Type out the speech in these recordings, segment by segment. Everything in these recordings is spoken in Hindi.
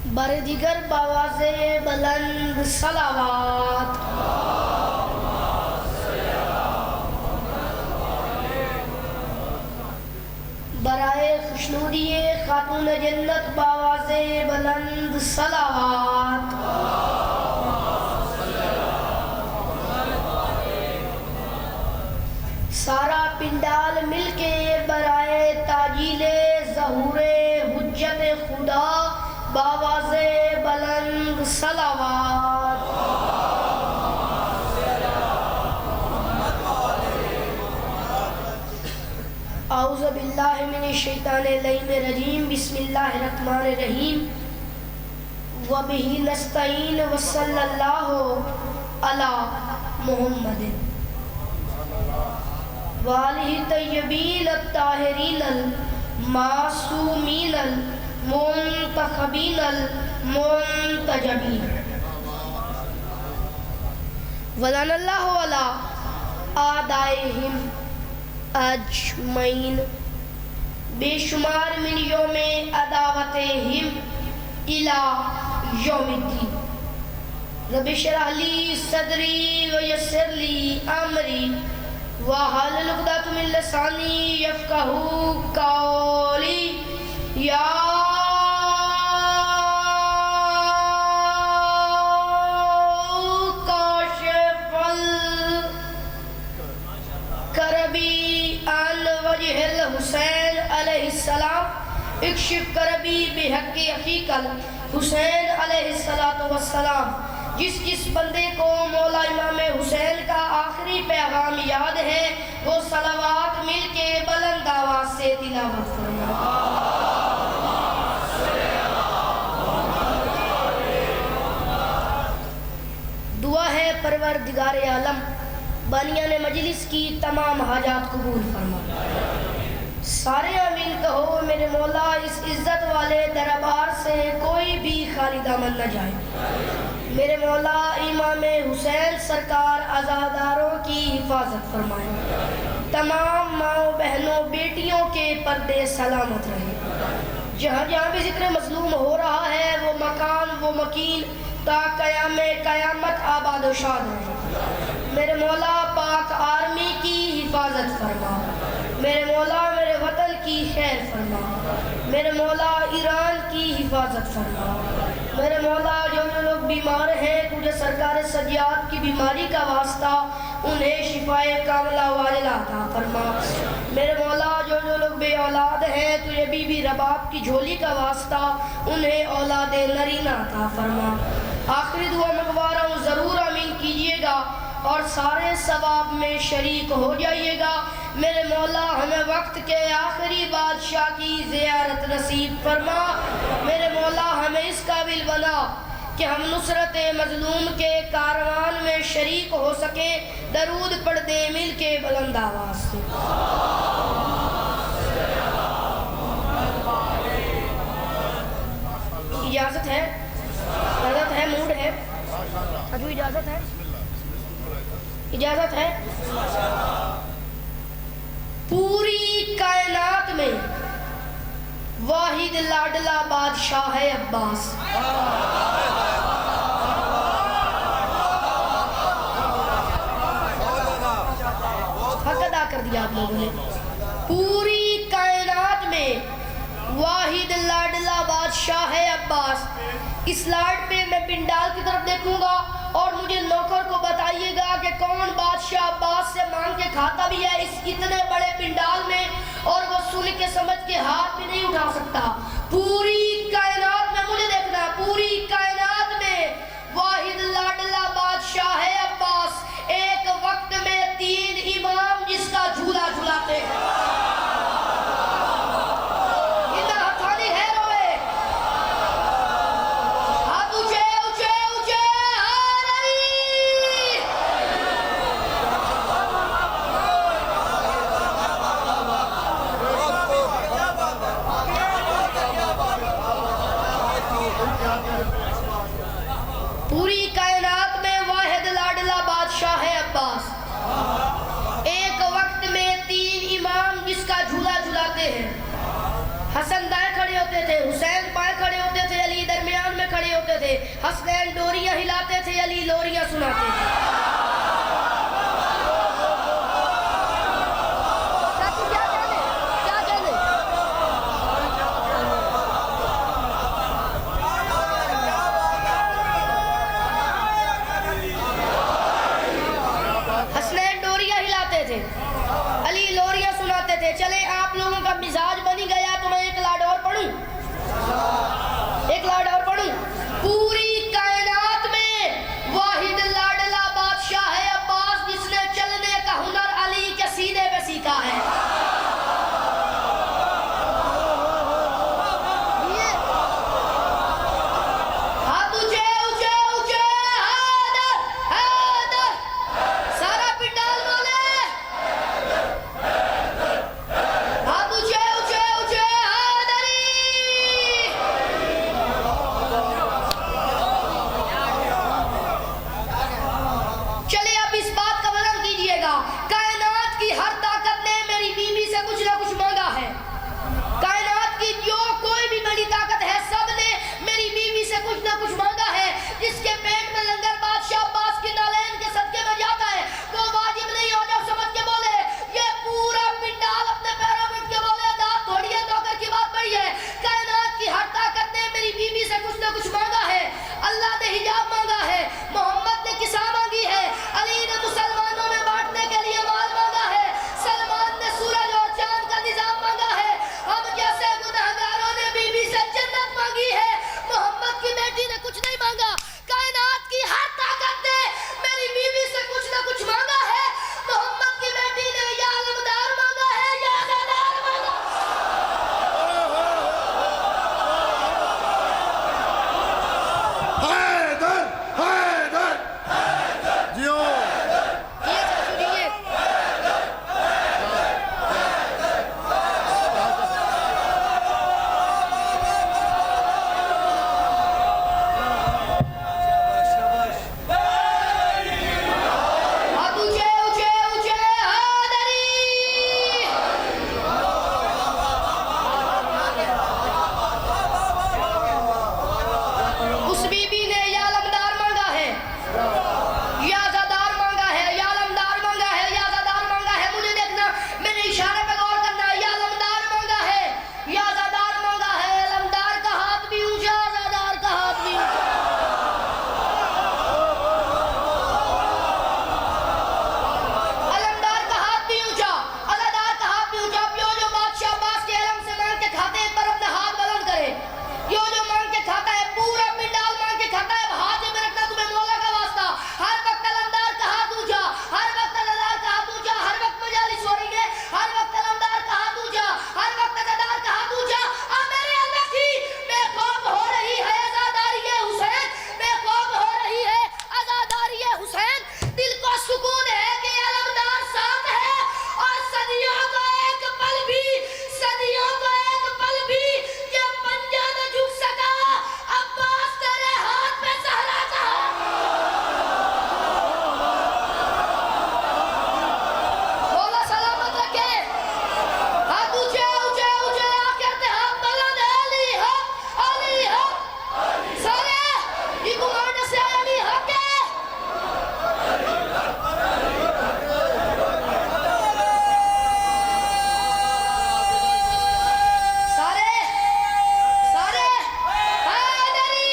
बरदिगर बावाज़े बुलंद सलावात। बराए खुशनूदिये खातून जन्नत बावाज़े बुलंद सलावात। सारा पिंडाल मिलके बराए ताजीले ज़हूरे हुज्जत खुदा बावाज़े बुलंद सलावात। औज़ु बिल्लाहि मिनश शैतानिर रजीम बिस्मिल्लाहिर रहमानिर रहीम व बिही नस्तईन व सल्लल्लाहु अला मुहम्मदिन व आलिहि तय्यबीन अत्ताहिरीन मासूमीन मुंतखबीन मुंतजबीन वलनल्लाहु अला आदाइहिम अजमईन बेशुमार मिन यौमे अदावतिहिम इला यौमिद्दीन रब्बि इश्रह ली सदरी व यस्सिर ली अमरी वहलुल उक़दतम मिन लिसानी यफ़क़हू क़ौली या काशिफ़ल करबी अन वजहिल हुसैन अलैहिस्सलाम इक्शिफ करबी बिहक़्क़ि अख़ीकल हुसैन अलैहिस्सलातु वस्सलाम। जिस बंदे को मौला इमाम हुसैन का आखिरी पैगाम याद है वो सलावात मिल के बुलंद आवाज़ से तिलावत फरमाए। दुआ है परवरदिगार आलम बानियाने मजलिस की तमाम हाजात कबूल फरमा। सारे आमीन कहो। मेरे मौला इस इज्जत वाले दरबार से कोई भी खाली दामन न जाए। मेरे मौला इमाम हुसैन सरकार आज़ादारों की हिफाजत फरमाए। तमाम माओ बहनों बेटियों के पर्दे सलामत रहे। जहाँ जहाँ भी जिक्र मजलूम हो रहा है वो मकान वो मकीन ता क़यामत आबाद व शाद रहे। मेरे मौला पाक आर्मी की हिफाजत फरमा। मेरे मौला मेरे वतन की खैर फरमा। मेरे मौला ईरान की हिफाजत फरमा। मेरे मौला जो लोग बीमार हैं तुझे सरकार सज्जाद की बीमारी का वास्ता उन्हें शिफाए कामला वाजिला अता फरमा। मेरे मौला जो लोग बे औलाद हैं तुझे बीबी रबाब की झोली का वास्ता उन्हें औलाद नरीना अता फरमा। आखिरी दुआ मंगवा रहा हूँ ज़रूर आमीन कीजिएगा और सारे सवाब में शरीक हो जाइएगा। मेरे मौला हमें वक्त के आखिरी बादशाह की ज़ियारत नसीब फरमा। मेरे मौला हमें इस काबिल बना कि हम नुसरत मजलूम के कारवान में शरीक हो सके। दरूद पढ़ दे मिल के बुलंद आवाज़ से। इजाज़त है, इजाज़त है, मूड है, अभी इजाज़त है, इजाज़त है। पूरी कायनात में वाहिद लाडला बादशाह है अब्बास। हक अदा कर दिया आप लोगों ने। पूरी कायनात में वाहिद लाडला बादशाह है अब्बास। इस लाड पे मैं पिंडाल की तरफ देखूंगा और मुझे नौकर को बताइएगा कि कौन बादशाह अब्बास से मांग के खाता भी है इस इतने बड़े पिंडाल में और वो सुन के समझ के हाथ भी नहीं उठा सकता। पूरी कायनात में मुझे देखना, पूरी कायनात में वाहिद लाडला बादशाह है अब्बास। एक वक्त में 3 इमाम जिसका झूला झूलाते हैं। हसनैन डोरियां हिलाते थे, अली लोरियां सुनाते थे। हसनैन डोरियां हिलाते थे, अली लोरियां सुनाते थे। चले आप लोगों का मिजाज बनी गया तो मैं एक लाड और पढ़ूं, एक लाड और पढ़ूं। पूरी कायनात में वाहिद लाडला बादशाह है अब्बास, जिसने चलने का हुनर अली के सीने पे सीखा है। हाथ ऊंचे ऊंचे ऊंचे, हैदर हैदर, सारा पिंडाल बोले। हाथ ऊंचे ऊंचे ऊंचे, हैदरी। चले अब इस बात का वर्णन कीजिएगा। कायनात की हर ताकत ने मेरी बीवी से कुछ ना कुछ मांगा है। कायनात की जो कोई भी बड़ी ताकत है, सब ने मेरी बीवी से कुछ ना कुछ मांगा है। जिसके पेट में लंगर बादशाह अब्बास की नालैन के सदके में जाता है, तो वाजिब नहीं हो जाओ समझ के बोले। ये पूरा पिंडाल अपने पैरों में उठ के बोले, दांत तोड़िए, नौकर की बात बड़ी है। कायनात की हर ताकत ने मेरी बीवी से कुछ ना कुछ मांगा है। अल्लाह ने हिजाब मांगा है, मोहम्मद ने किसा मांगी है, अली ने मुसलमानों में बांटने के लिए माल मांगा है, सलमान ने सूरज और चांद का निजाम मांगा है, हम जैसे गुनहगारों ने बीवी से जन्नत मांगी है। मोहम्मद की बेटी ने कुछ नहीं मांगा। कायनात की हर ताकत ने मेरी बीवी से कुछ ना कुछ मांगा है। मोहम्मद की बेटी ने या अलमदार मांगा है, या अदादार मांगा। हैदर हैदर जियो। ये चाचू जी, ये हाथ ऊंचे ऊंचे ऊंचे, हैदरी। उस बीबी ने या अलमदार मांगा है, या ज़ादार मांगा है, या अलमदार मांगा है, या ज़ादार मांगा है। मुझे देखना, मेरे इशारे पे गौर करना। या अलमदार मांगा है, या ज़ादार मांगा है। अलमदार का हाथ भी ऊंचा, ज़ादार का हाथ भी ऊंचा। अलमदार का हाथ भी ऊंचा, अज़ादार का हाथ भी ऊंचा। यो जो बादशाह अब्बास के इल्म से मांग के खाते, एक बार अपना हाथ बुलंद करे। यो जो मांग के खाता है, पूरा पिंडाल मांग के खाता है। हाथ में रखना तुम्हें मौला का वास्ता। हर वक्त अलमदार का हाथ ऊंचा, हर वक्त अज़ादार का हाथ ऊंचा, हर वक्त मजालिस हो रही है, हर वक्त अलमदार का हाथ ऊंचा, हर वक्त अज़ादार का हाथ ऊंचा। अब मेरे अल्लाह की बेखौफ हो रही है अज़ादारी हुसैन, बेखौफ हो रही है अज़ादारी हुसैन। दिल को सुकून है कि अलमदार साथ है, और सदियों को एक पल भी, सदियों को एक पल भी ये पंजा न झुक सका। अब्बास तेरे हाथ पे सहरा का बोला सलामत रखे। हाथ ऊंचे ऊंचे ऊंचे, आखिर हाथ बुलंद। अली हक, अली हक, सारे ये गुमान से अली हक है। सारे सारे हैदरी।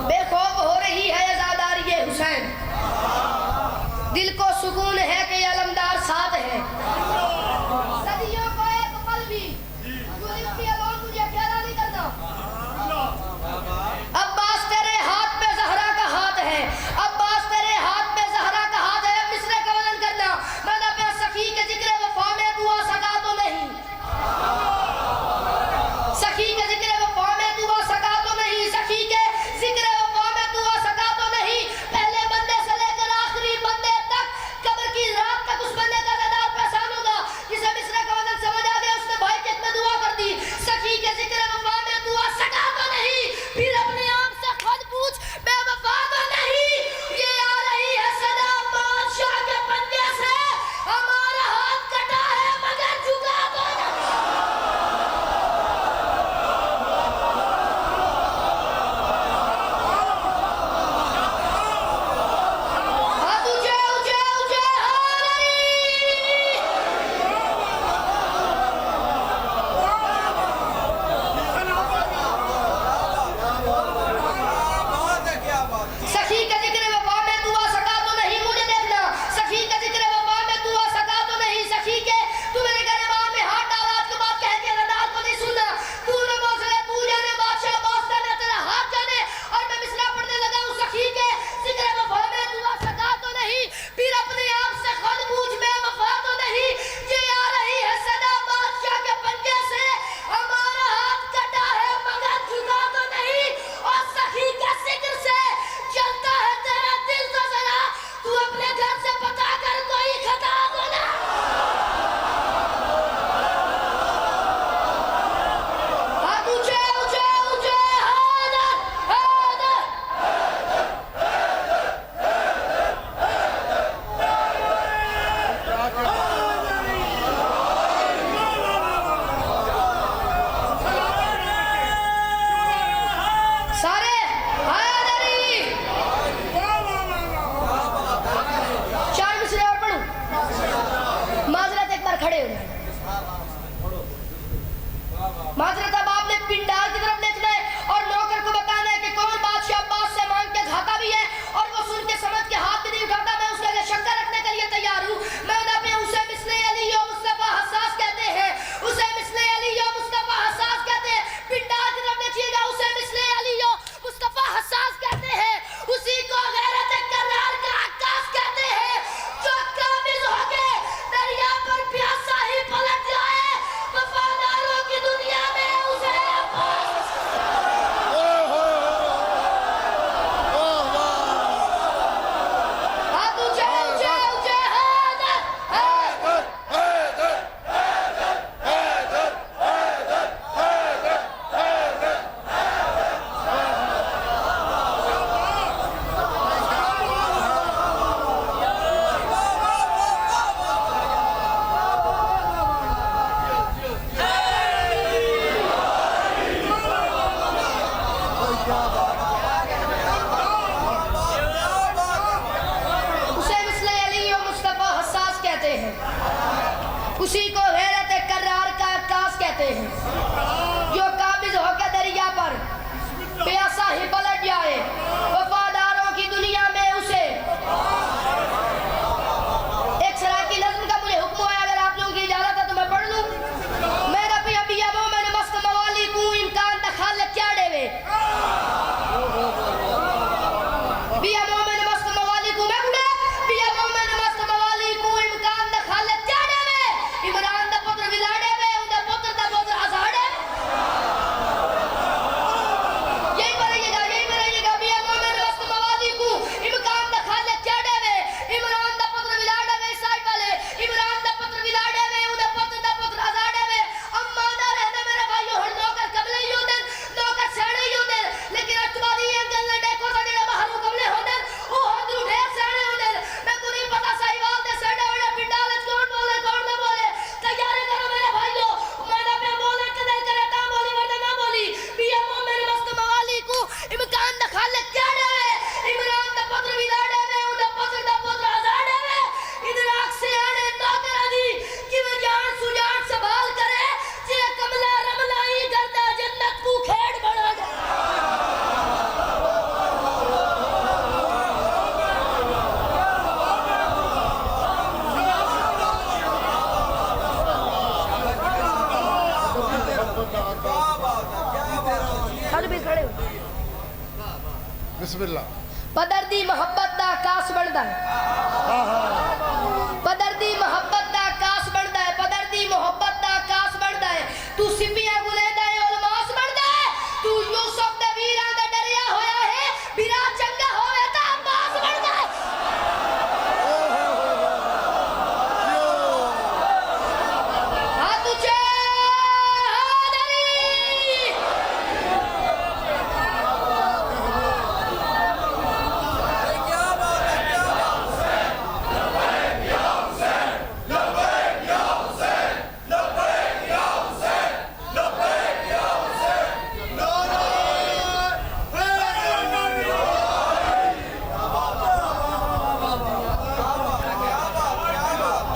बेखौफ हो रही है अज़ादारी हुसैन। दिल को सुकून है कि अलमदार साथ है। सदियों को एक पल भी मुझे अकेला नहीं करना। अब्बास तेरे हाथ पे ज़हरा का हाथ है, अब्बास तेरे हाथ पे ज़हरा का हाथ है। मिसरे का वर्णन करना। मैंने अपने सखी के जिक्र वफा में दुआ सका तो नहीं, सखी के जिक्र वफा में दुआ सका तो नहीं, सखी के जिक्र वफा में दुआ सका तो नहीं। पहले बंदे से लेकर आखिरी बंदे तक कब्र की उसी को गैरत करार का अक्कास कहते हैं, जो काबिज होकर दरिया पर प्यासा ही पलट जाए, वफादारों की दुनिया में उसे। एक सराकी नज़्म का मुझे हुक्म है, अगर आप लोगों की इजाजत है तो मैं पढ़ लूं। मेरा पिया पिया वो मैंने मस्त मवाली को इम्कान दखाल क्या देवे, पिया वो मैंने मस्त मवाली को मैं बुढ़े, पिया वो मैंने मस्त मवाली को इम्कान दखाल क्या देवे, इमरान दा पुत्र विलाड़े वे उनका पुत्र दा पुत्र आजाड़े। यही बनाइएगा पिया वो मैंने मस्त मवाली को इम्कान दखाल क्या देवे, इमरान दा पुत्र विलाड़े वे साइड वाले, इमरान दा पुत्र विलाड़े वे उनका पुत्र दा पुत्र आजाड़े वे। अम्मा ना रहना मेरे भाइयों, हर नौकर कबले ही होते, नौकर सेणे ही होते, लेकिन अटवारी ये गल्ला देखो साडे दा बाहरों कबले होते, ओ हदरू ढेर सेणे होते। मैं को नहीं पता साहिवाल दे सेणे वाले पिंडाल च कौन बोले कौन ना बोले, तैयारी करो मेरे भाइयों, मैंने पे बोले कदर करे ता बोली वरना ना बोली। पिया वो मेरे मस्त मवाली को इम्कान दखाल क्या देवे, इमरान दा पुत्र विलाड़े वे उनका पुत्र दा पुत्र आजाड़े वे। इधर आख से आने नौकरा दी कि वे जान सुजान संभाल करे, जे कमला रमलाई करदा जन्नत को खेड़ बना दे। खड़े हो बिस्मिल्लाह। पदरदी मोहब्बत दा आकाश बनदा है, पदरदी मोहब्बत दा आकाश बनदा है, पदरदी मोहब्बत दा आकाश बनदा है। तू सिपिया गुलेदा है उलमास बनदा है, तू यूसुफ दे वीरां दा डरिया होया है, बिरा चंगा होवे ता अब्बास बनदा है। हाथ ऊंचे हादरी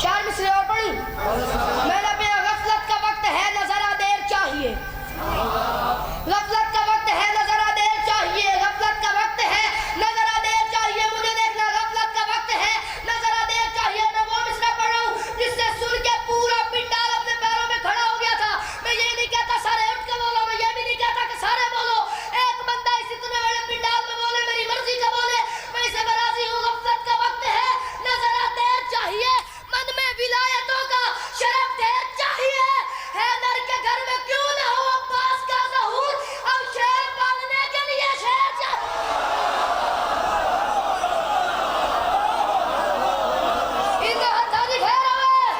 चार मिसरे और पढ़ूं। मेरा पे गफलत का वक्त है नजरा देर चाहिए, गफलत का वक्त है नजरा देर चाहिए, गफलत का वक्त है नजरा देर चाहिए, मुझे देखना गफलत का वक्त है नजरा देर चाहिए। मैं वो मिसरा पढ़ रहा हूं जिससे सुन के पूरा पिंडाल अपने पैरों में खड़ा हो गया था। मैं ये नहीं कहता सारे उठ के बोलो, मैं ये भी नहीं कहता कि सारे बोलो, एक बंदा इस इतने बड़े पिंडाल में बोले मेरी मर्जी का बोले, मैं इसे बराजी हूँ। गफलत का वक्त है नजरा देर चाहिए, मन में विलायतों का शरफ देर चाहिए। हैदर के घर में क्यों ना हो अब्बास का ज़हूर, अब शेर पालने के लिए शेर चाहिए। इनका हाथ दिखा रहा है,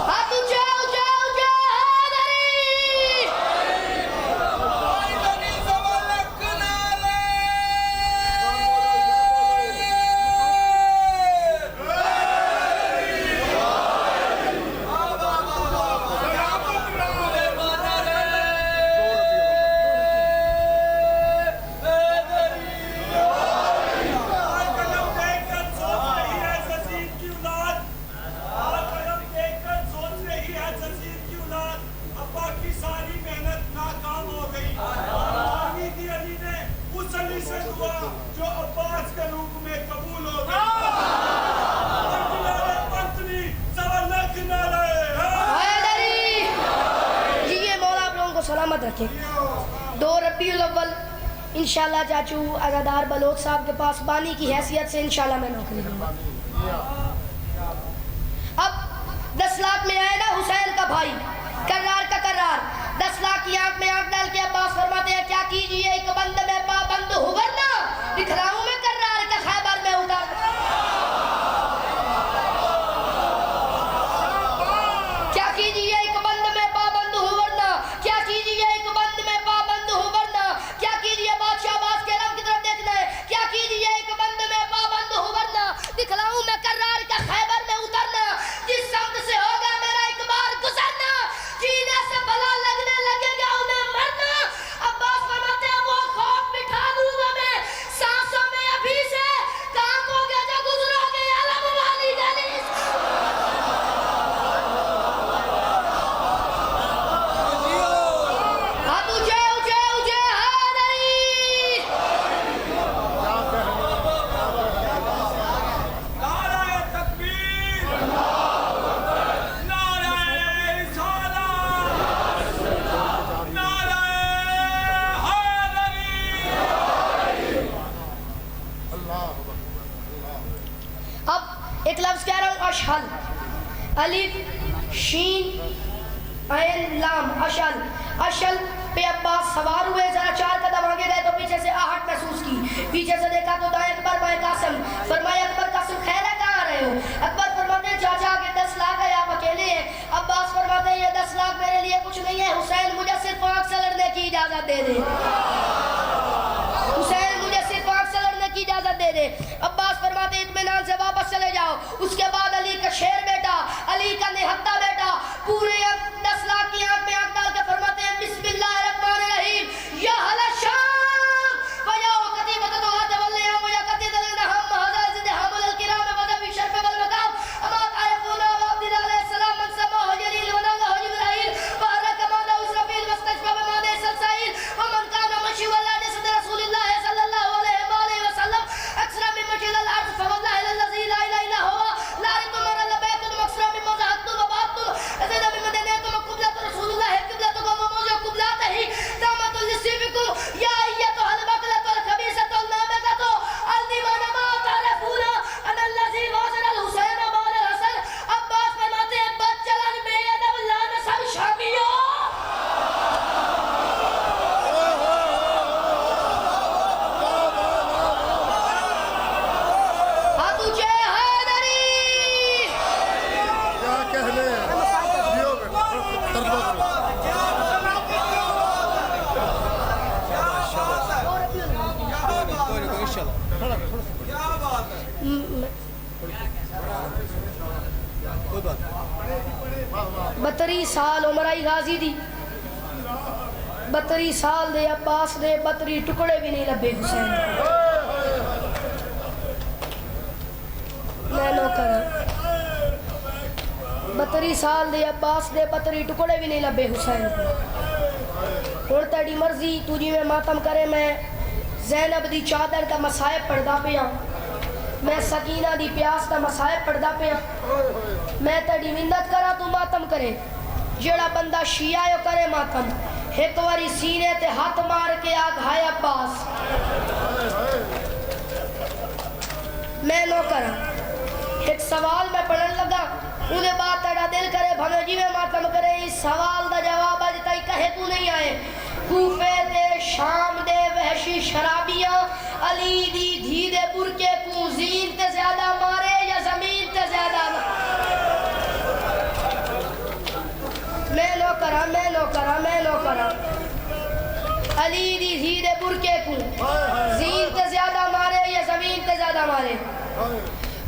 हाथ ऊंचे ऊंचे ऊंचे हैदरी। जो अब्बास के रूप में कबूल हो गई। हैदरी जी, ये मौला आप लोगों को सलामत रखे। 2 रबीउल अव्वल इंशाल्लाह चाचू अज़ादार बलोच साहब के पास बानी की हैसियत से इंशाल्लाह मैं नौकरी दूंगा। अब 10 लाख में आए ना हुसैन का भाई करार का करार, 10 लाख की आंख में आंख डाल के अब्बास फरमाते हैं क्या कीजिए एक बंद में पाबंद हो वरना दिखलाऊं मैं करार का खैबर में उतार। क्या कीजिए एक बंद में पाबंद हो वरना, क्या कीजिए एक बंद में पाबंद हो वरना, क्या कीजिए बादशाह अब्बास के रंग की तरफ देखना है, क्या कीजिए एक बंद में पाबंद हो वरना दिखलाऊं मैं करार का खैबर में उतरना। जिस समत से होगा मेरा एक बार गुजरना, जीने से भला लगने लगेगा उन्हें मरना। अब्बास फरमाते हैं वो खौफ एक लफ्ज कह रहा हूँ, अशहल, अलिफ शीन ऐन लाम, अशल। अशल पे अब्बास सवार हुए, जरा 4 कदम आगे गए तो पीछे से आहट महसूस की, पीछे से देखा तो दाएं अकबर बाएं कासिम। फरमाया अकबर कासिम खैर है, कहाँ आ रहे हो? अकबर फरमाते हैं चाचा के 10 लाख है, आप अकेले हैं। अब्बास फरमाते हैं ये 10 लाख मेरे लिए कुछ नहीं है, हुसैन मुझे सिर्फ आँख से लड़ने की इजाजत दे दे, हुसैन मुझे सिर्फ आँख से लड़ने की इजाजत दे दे। अब्बास फरमाते इत्मीनान से वापस चले जाओ। उसके बाद अली का शेर बेटा, अली का निहत्ता बेटा, पूरे 10 लाख की आंख में आंख डाल के फरमाते हैं बिस्मिल्लाहिर्रहमानिर्रहीम, या हला शाम व या कतीबत तो हाथ वल्ले या मुया कतीदल हम हज़ा जिद हमल किराम वदब शरफ वल मकाम अमा तारफूना व अब्दुल अलैहि सलाम मन समा जलील व नल जिब्राइल व रकमाना उसरफील वस्तशफा माने सलसाइल व मन काना मशी वला जसद रसूलुल्लाह सल्लल्लाहु अलैहि वसल्लम अक्सरा मिन मशील अल अर्द फवल्लाहि अल्लज़ी ला इलाहा इल्ला हुवा ला तुमर लबैतुम अक्सरा मिन मज़हतु व बातु अज़ीदा मिन मदीनतु क़ुबलतु रसूलुल्लाह क़िबलतु व मौज़ु क़ुबलतहि तामतुल लिसिबिकुम या अय्यतुल बकलतुल खबीसतुल नाबतु अल्लिमान मा तारफूना अनल्लज़ी वाज़र अल हुसैन मौला हसन। अब्बास फरमाते हैं बच्चलन बेअदब लान सब शामियों, क्या कहने जियो बेटा, क्या बात है? 32 साल उम्र आई गाजी दी, 32 साल दे अब्बास दे 32 टुकड़े भी नहीं लभे हुसैन। मैं नो कर 32 साल दे अब्बास दे 32 टुकड़े भी नहीं लभे हुसैन। हुण तेरी मर्जी, तू जिवें मातम करे। मैं ज़ैनब दी चादर का मसायब पढ़दा पिया, मैं सकीना दी प्यास का मसायब पढ़दा पिया। मैं तेरी मिन्नत करा तू मातम करे। जेड़ा बंदा शिया यो करे मातम, एक बारी सीने ते हाथ मार के आग हाय अब्बास। मैं नो करा एक सवाल मैं पढ़न लगा, उहदे बाद तेरा दिल करे भवे जिवें मातम करे। इस सवाल दा जवाब अज तई कहे तू नहीं आए। कूफे दे शाम दे वहशी शराबियां अली दी धी दे बुरके को जीन ते ज्यादा मारे या जमीन ते ज्यादा मैं नो करा, मैं नो करा, मैं नो करा। अली दी धी दे बुरके को जीन ते ज्यादा मारे या जमीन ते ज्यादा मारे।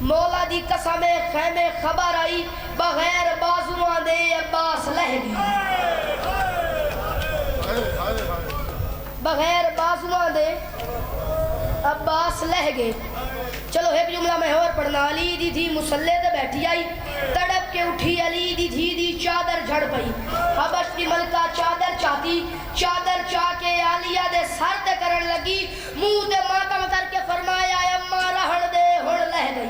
मौला दी कसम खैमे खबर आई, बगैर बाजुआं दे अब्बास लह गई, बगैर बाजुआं दे अब्बास लह गए। चलो एक जुमला मैं और पढ़ना। अली दी थी मुसल्ले ते बैठी आई, तड़प के उठी अली दी थी दी चादर झड़ पई। हबश की मलका चादर चाहती, चादर चाह के आलिया दे सर ते करन लगी, मुंह ते मातम करके फरमाया अम्मा रहन दे हुण लह गई।